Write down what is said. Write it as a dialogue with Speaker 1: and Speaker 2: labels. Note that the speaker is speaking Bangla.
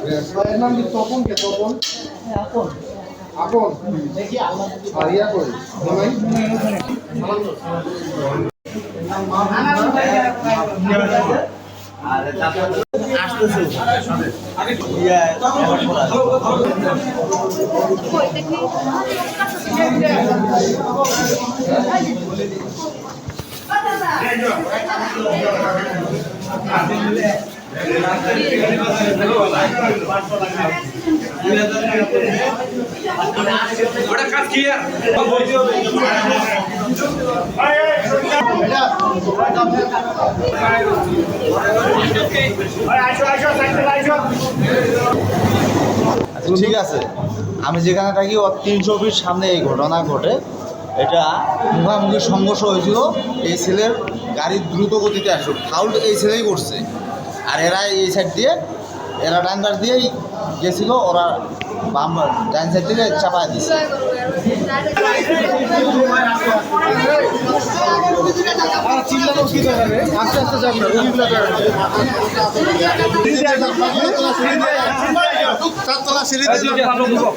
Speaker 1: এর নাম কি তপন? কে তপন? আপন আপন দেখি আল্লাহ আর ইয়া করে জামাই আসতেছে
Speaker 2: ওটা কাজ কি আর
Speaker 3: ঠিক আছে, আমি যেখানে থাকি ওর 300 ফিট সামনে এই ঘটনা ঘটে। এটা মুখোমুখি সংঘর্ষ হয়েছিল। এই ছেলের গাড়ি দ্রুত গতিতে আসলো, ফাউল এই ছেলেই করছে। আর এরা এই সাইড দিয়ে, এরা ডান পাশ দিয়েই গেছিল, ওরা বাম ডান সাইড থেকে চাপায় দিচ্ছে।
Speaker 1: চিল্লানো কি দরকার? আস্তে আস্তে যাবেন না, রবিগুলা